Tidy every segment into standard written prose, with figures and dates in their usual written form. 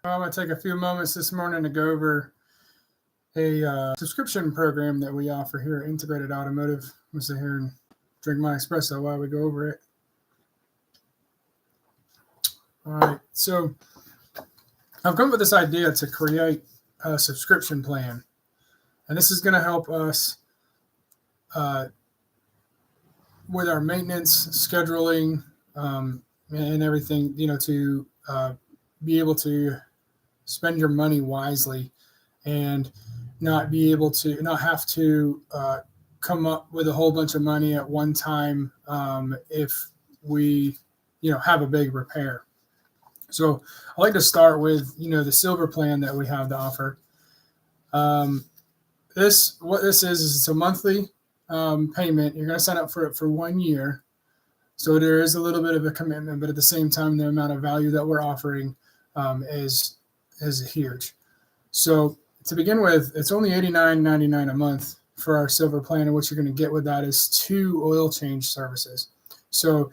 I'm going to take a few moments this morning to go over a subscription program that we offer here at Integrated Automotive. I'm going to sit here and drink my espresso while we go over it. All right, so I've come up with this idea to create a subscription plan, and this is going to help us with our maintenance, scheduling, and everything, to be able to spend your money wisely and not have to come up with a whole bunch of money at one time if we have a big repair. So I like to start with the silver plan that we have to offer. What this is it's a monthly payment. You're going to sign up for it for 1 year, so there is a little bit of a commitment, but at the same time the amount of value that we're offering is huge. So to begin with, it's only $89.99 a month for our silver plan, and what you're going to get with that is 2 oil change services. So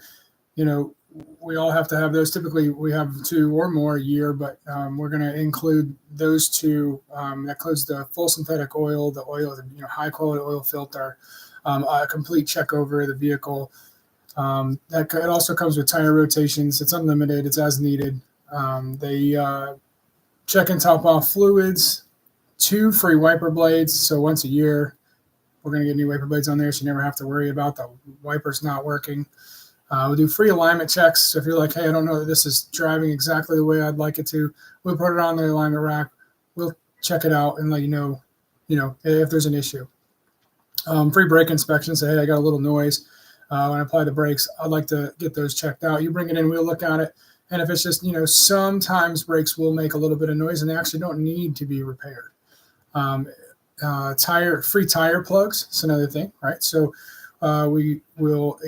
we all have to have those. Typically we have 2 or more a year, but we're going to include those 2. That includes the full synthetic oil, the high quality oil filter, a complete check over the vehicle. It also comes with tire rotations. It's unlimited. It's as needed. They check and top off fluids, 2 free wiper blades. So once a year, we're going to get new wiper blades on there, so you never have to worry about the wipers not working. We do free alignment checks. So if you're like, hey, I don't know that this is driving exactly the way I'd like it to, we'll put it on the alignment rack. We'll check it out and let you know if there's an issue. Free brake inspection. Say, hey, I got a little noise. When I apply the brakes, I'd like to get those checked out. You bring it in, we'll look at it. And if it's just, sometimes brakes will make a little bit of noise and they actually don't need to be repaired. Free tire plugs. It's another thing, right? So we will,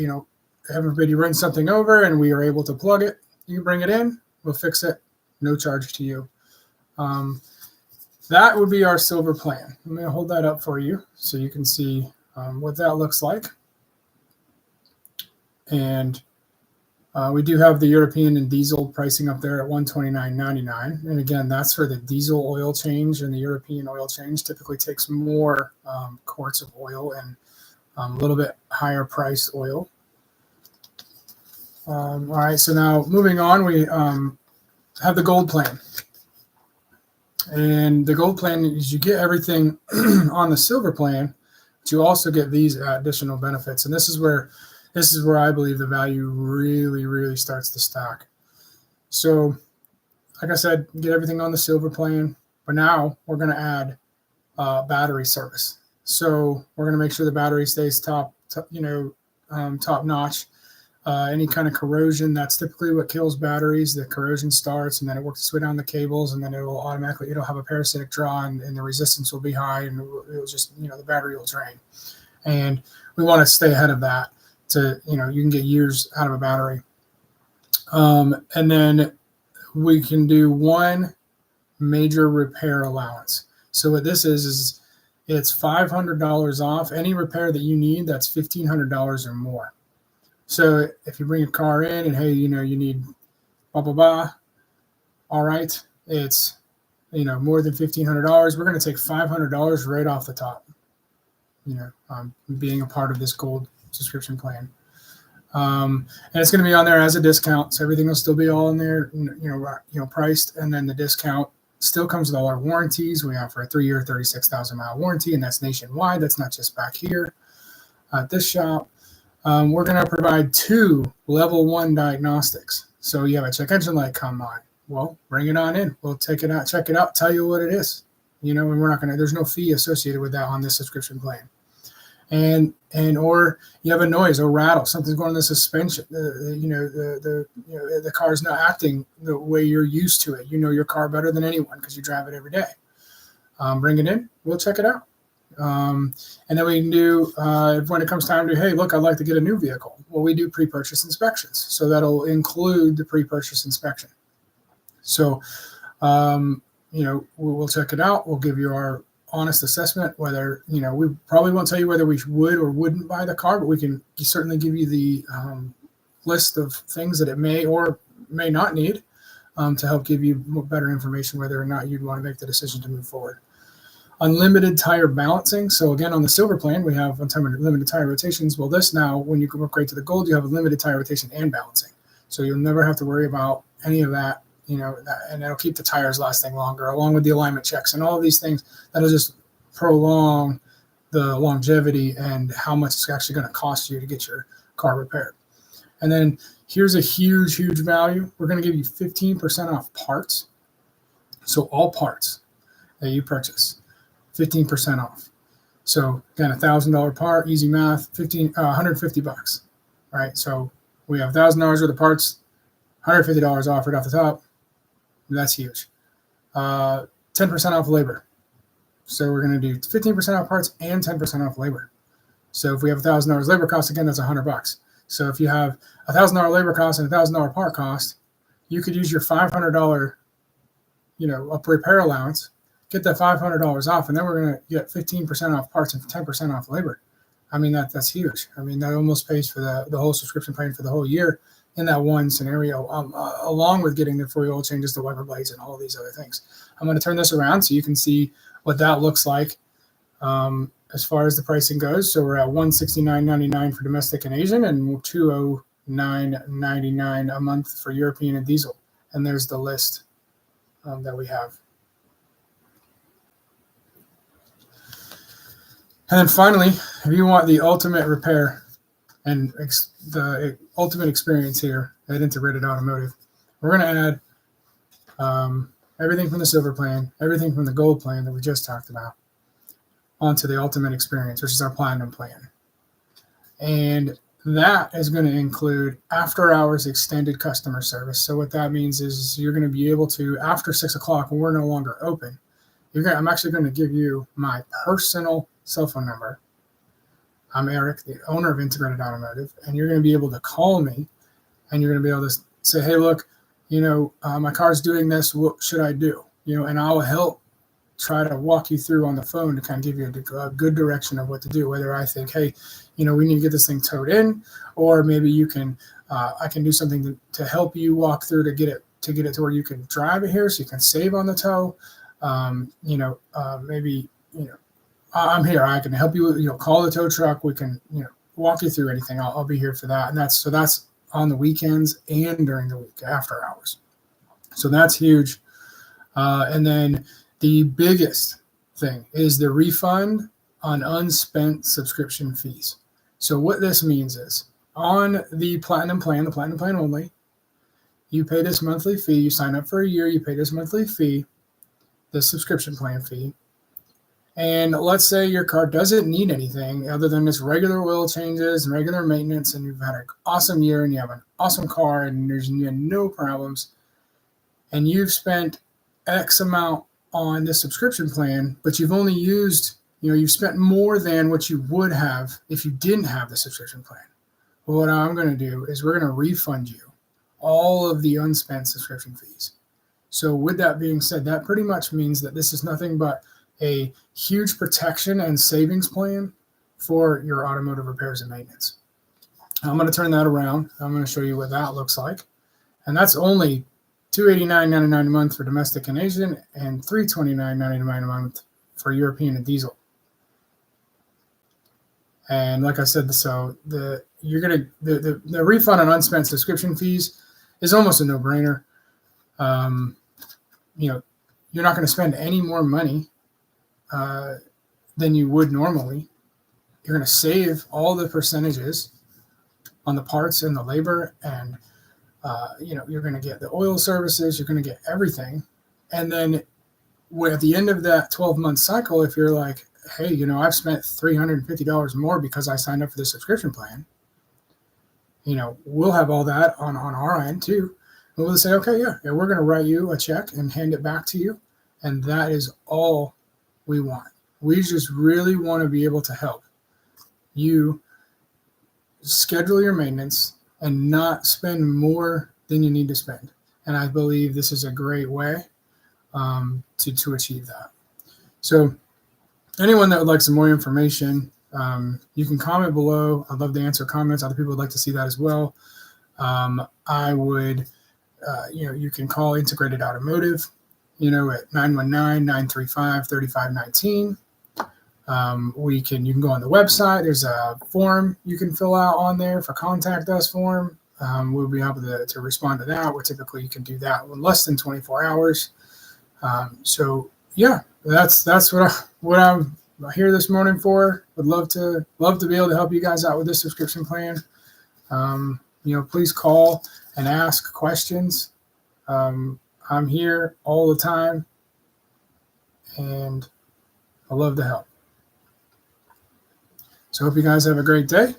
have everybody run something over and we are able to plug it. You bring it in, we'll fix it, no charge to you. That would be our silver plan. I'm going to hold that up for you so you can see what that looks like. And we do have the European and diesel pricing up there at $129.99. And again, that's for the diesel oil change, and the European oil change typically takes more quarts of oil and a little bit higher priced oil. All right, so now moving on, we have the gold plan. And the gold plan is you get everything on the silver plan, but you also get these additional benefits. And this is where I believe the value really, really starts to stack. So, like I said, get everything on the silver plan, but now we're going to add battery service. So we're going to make sure the battery stays top notch. Any kind of corrosion, that's typically what kills batteries. The corrosion starts and then it works its way down the cables, and then it'll have a parasitic draw, and the resistance will be high, and it'll just, the battery will drain. And we want to stay ahead of that. You can get years out of a battery. And then we can do 1 major repair allowance. So what this is it's $500 off any repair that you need that's $1,500 or more. So if you bring a car in and, hey, you need blah, blah, blah, all right, it's, more than $1,500, we're going to take $500 right off the top, being a part of this gold subscription plan. And it's going to be on there as a discount. So everything will still be all in there, priced. And then the discount still comes with all our warranties. We offer a 3-year, 36,000 mile warranty, and that's nationwide. That's not just back here at this shop. We're going to provide 2 level 1 diagnostics. So you have a check engine light come on. Well, bring it on in. We'll take it out, check it out, tell you what it is. And we're not going to, there's no fee associated with that on this subscription plan. And or you have a noise or rattle, something's going on in the suspension. The car's not acting the way you're used to it. You know your car better than anyone because you drive it every day. Bring it in. We'll check it out. And then we can do, when it comes time to, hey, look, I'd like to get a new vehicle. Well, we do pre-purchase inspections. So that'll include the pre-purchase inspection. So, we'll check it out. We'll give you our honest assessment, whether, we probably won't tell you whether we would or wouldn't buy the car, but we can certainly give you the list of things that it may or may not need. to help give you better information whether or not you'd want to make the decision to move forward. Unlimited tire balancing. So again, on the silver plan, we have unlimited tire rotations. Well, this now, when you upgrade to the gold, you have a limited tire rotation and balancing. So you'll never have to worry about any of that, and it'll keep the tires lasting longer, along with the alignment checks and all of these things. That'll just prolong the longevity and how much it's actually going to cost you to get your car repaired. And then here's a huge, huge value. We're going to give you 15% off parts. So all parts that you purchase, 15% off. So again, $1,000 part, easy math, $150, right? So we have $1,000 worth of parts, $150 offered off the top. That's huge. 10% off labor. So we're going to do 15% off parts and 10% off labor. So if we have $1,000 labor cost, again, that's $100. So if you have $1,000 labor cost and $1,000 part cost, you could use your $500, a repair allowance, get that $500 off, and then we're going to get 15% off parts and 10% off labor. I mean, that's huge. I mean, that almost pays for the whole subscription plan for the whole year in that one scenario, along with getting the free oil changes, the wiper blades, and all of these other things. I'm going to turn this around so you can see what that looks like as far as the pricing goes. So we're at $169.99 for domestic and Asian, and $209.99 a month for European and diesel. And there's the list that we have. And then finally, if you want the ultimate repair and the ultimate experience here at Integrated Automotive, we're going to add everything from the silver plan, everything from the gold plan that we just talked about, onto the ultimate experience, which is our platinum plan. And that is going to include after hours extended customer service. So what that means is you're going to be able to, after 6 o'clock when we're no longer open, I'm actually going to give you my personal cell phone number. I'm Eric, the owner of Integrated Automotive, and you're going to be able to call me, and you're going to be able to say, hey, look, my car's doing this. What should I do? And I'll help try to walk you through on the phone to kind of give you a good direction of what to do. Whether I think, hey, we need to get this thing towed in, or maybe I can do something to help you walk through to get it to where you can drive it here, so you can save on the tow. Maybe I'm here. I can help you. Call the tow truck. We can walk you through anything. I'll be here for that. And that's on the weekends and during the week after hours. So that's huge. And then the biggest thing is the refund on unspent subscription fees. So what this means is on the platinum plan only, you pay this monthly fee. You sign up for a year. You pay this monthly fee, the subscription plan fee. And let's say your car doesn't need anything other than just regular oil changes and regular maintenance, and you've had an awesome year and you have an awesome car and there's no problems, and you've spent X amount on this subscription plan, but you've only used, you've spent more than what you would have if you didn't have the subscription plan. Well, what I'm going to do is we're going to refund you all of the unspent subscription fees. So with that being said, that pretty much means that this is nothing but a huge protection and savings plan for your automotive repairs and maintenance. I'm going to turn that around. I'm going to show you what that looks like. And that's only $289.99 a month for domestic and Asian, and $329.99 a month for European and diesel. And like I said, so the refund on unspent subscription fees is almost a no-brainer. You're not going to spend any more money than you would normally. You're going to save all the percentages on the parts and the labor, and you're going to get the oil services, you're going to get everything. And then at the end of that 12-month cycle, if you're like, hey, I've spent $350 more because I signed up for the subscription plan, we'll have all that on our end too. And we'll say, okay, yeah, we're going to write you a check and hand it back to you. And that is all we want. We just really want to be able to help you schedule your maintenance and not spend more than you need to spend. And I believe this is a great way to achieve that. So anyone that would like some more information, you can comment below. I'd love to answer comments. Other people would like to see that as well. I would you can call Integrated Automotive, at 919-935-3519. You can go on the website. There's a form you can fill out on there for contact us form. We'll be able to respond to that. Typically you can do that in less than 24 hours. So yeah, that's what I'm here this morning for. Would love to be able to help you guys out with this subscription plan. Please call and ask questions. I'm here all the time, and I love to help. So I hope you guys have a great day,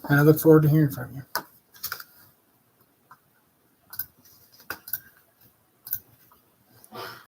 and I look forward to hearing from you.